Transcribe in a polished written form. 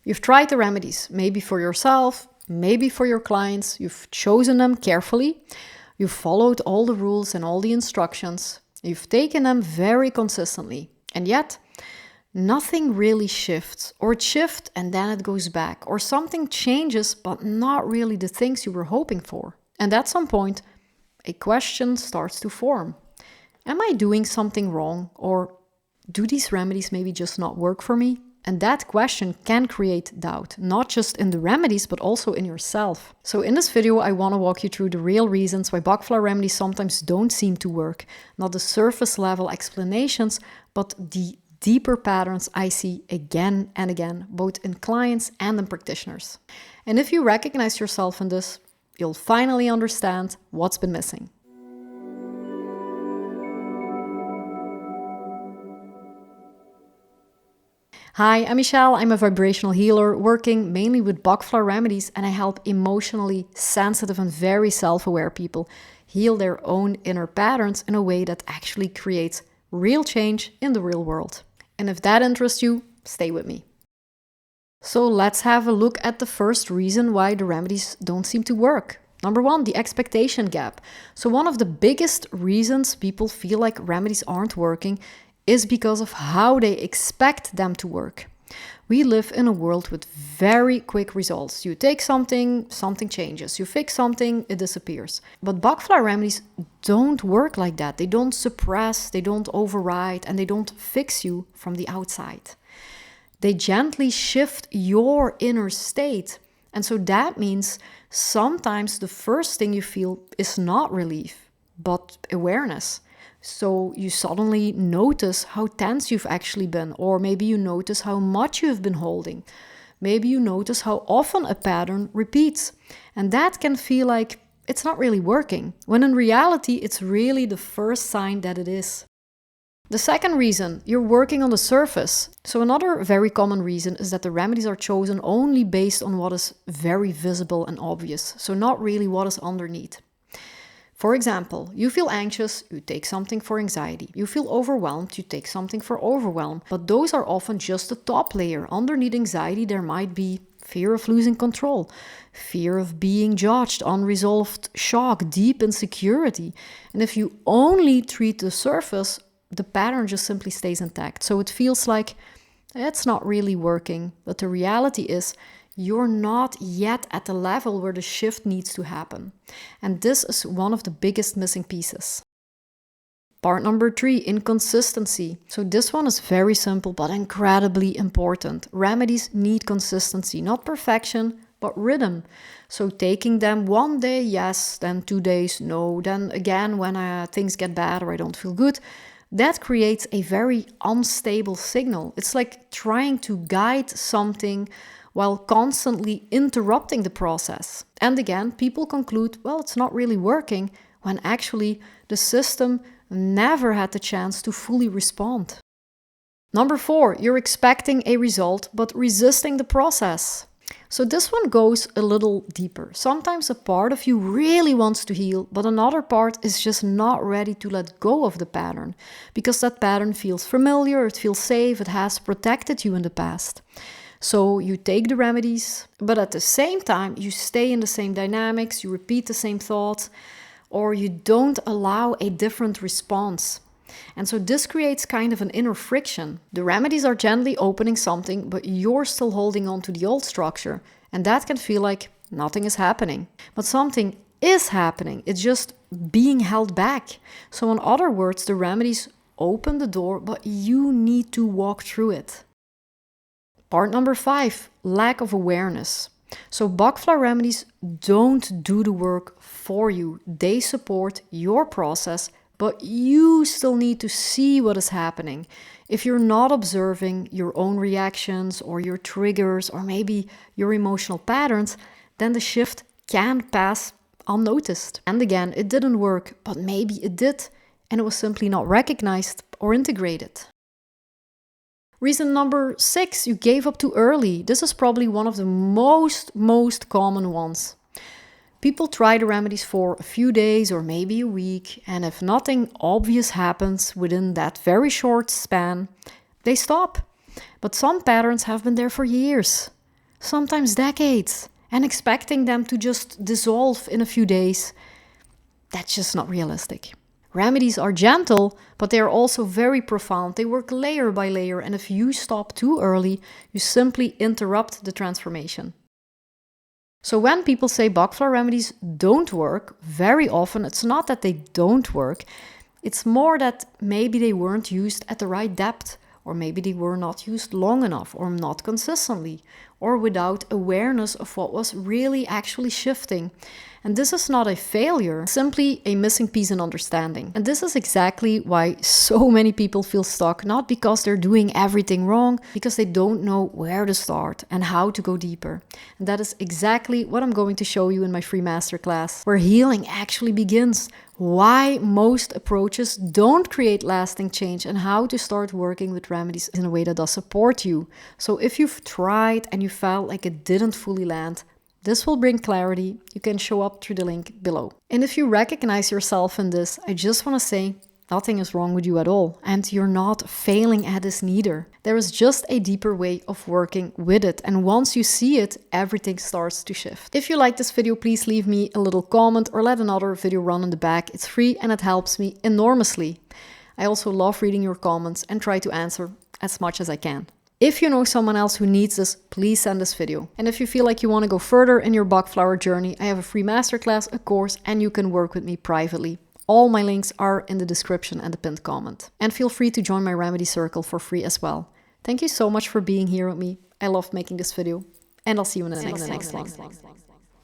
You've tried the remedies, maybe for yourself, maybe for your clients. You've chosen them carefully. You've followed all the rules and all the instructions. You've taken them very consistently. And yet, nothing really shifts, or it shifts and then it goes back, or something changes, but not really the things you were hoping for. And at some point, a question starts to form. Am I doing something wrong? Or do these remedies maybe just not work for me? And that question can create doubt, not just in the remedies, but also in yourself. So in this video, I want to walk you through the real reasons why Bach Flower Remedies sometimes don't seem to work. Not the surface level explanations, but the deeper patterns I see again and again, both in clients and in practitioners. And if you recognize yourself in this, you'll finally understand what's been missing. Hi, I'm Michelle. I'm a vibrational healer working mainly with Bach Flower Remedies, and I help emotionally sensitive and very self-aware people heal their own inner patterns in a way that actually creates real change in the real world. And if that interests you, stay with me. So let's have a look at the first reason why the remedies don't seem to work. Number one, the expectation gap. So one of the biggest reasons people feel like remedies aren't working is because of how they expect them to work. We live in a world with very quick results. You take something, something changes. You fix something, it disappears. But Bach Flower Remedies don't work like that. They don't suppress, they don't override, and they don't fix you from the outside. They gently shift your inner state. And so that means sometimes the first thing you feel is not relief, but awareness. So you suddenly notice how tense you've actually been, or maybe you notice how much you've been holding. Maybe you notice how often a pattern repeats. And that can feel like it's not really working, when in reality, it's really the first sign that it is. The second reason, you're working on the surface. So another very common reason is that the remedies are chosen only based on what is very visible and obvious. So not really what is underneath. For example, you feel anxious, you take something for anxiety. You feel overwhelmed, you take something for overwhelm. But those are often just the top layer. Underneath anxiety, there might be fear of losing control, fear of being judged, unresolved shock, deep insecurity. And if you only treat the surface, the pattern just simply stays intact. So it feels like it's not really working. But the reality is, you're not yet at the level where the shift needs to happen. And this is one of the biggest missing pieces. Part number 3, inconsistency. So this one is very simple, but incredibly important. Remedies need consistency, not perfection, but rhythm. So taking them one day, yes, then 2 days, no. Then again, when things get bad or I don't feel good, that creates a very unstable signal. It's like trying to guide something while constantly interrupting the process. And again, people conclude, well, it's not really working, when actually the system never had the chance to fully respond. Number 4, you're expecting a result, but resisting the process. So this one goes a little deeper. Sometimes a part of you really wants to heal, but another part is just not ready to let go of the pattern, because that pattern feels familiar, it feels safe, it has protected you in the past. So you take the remedies, but at the same time, you stay in the same dynamics, you repeat the same thoughts, or you don't allow a different response. And so this creates kind of an inner friction. The remedies are gently opening something, but you're still holding on to the old structure. And that can feel like nothing is happening. But something is happening. It's just being held back. So in other words, the remedies open the door, but you need to walk through it. Part number 5, lack of awareness. So Bach Flower Remedies don't do the work for you. They support your process, but you still need to see what is happening. If you're not observing your own reactions or your triggers or maybe your emotional patterns, then the shift can pass unnoticed. And again, it didn't work, but maybe it did, and it was simply not recognized or integrated. Reason number 6, you gave up too early. This is probably one of the most common ones. People try the remedies for a few days or maybe a week, and if nothing obvious happens within that very short span, they stop. But some patterns have been there for years. sometimes decades, and expecting them to just dissolve in a few days. That's just not realistic. Remedies are gentle, but they are also very profound. They work layer by layer, and if you stop too early, you simply interrupt the transformation. So when people say Bach Flower Remedies don't work, very often it's not that they don't work, it's more that maybe they weren't used at the right depth, or maybe they were not used long enough, or not consistently, or without awareness of what was really actually shifting. And this is not a failure, simply a missing piece in understanding. And this is exactly why so many people feel stuck, not because they're doing everything wrong, because they don't know where to start and how to go deeper. And that is exactly what I'm going to show you in my free masterclass, where healing actually begins, why most approaches don't create lasting change, and how to start working with remedies in a way that does support you. So if you've tried and you felt like it didn't fully land, this will bring clarity. You can show up through the link below. And if you recognize yourself in this, I just want to say nothing is wrong with you at all. And you're not failing at this neither. There is just a deeper way of working with it. And once you see it, everything starts to shift. If you like this video, please leave me a little comment or let another video run in the back. It's free and it helps me enormously. I also love reading your comments and try to answer as much as I can. If you know someone else who needs this, please send this video. And if you feel like you want to go further in your Bach flower journey, I have a free masterclass, a course, and you can work with me privately. All my links are in the description and the pinned comment. And feel free to join my remedy circle for free as well. Thank you so much for being here with me. I loved making this video, and I'll see you in the next one.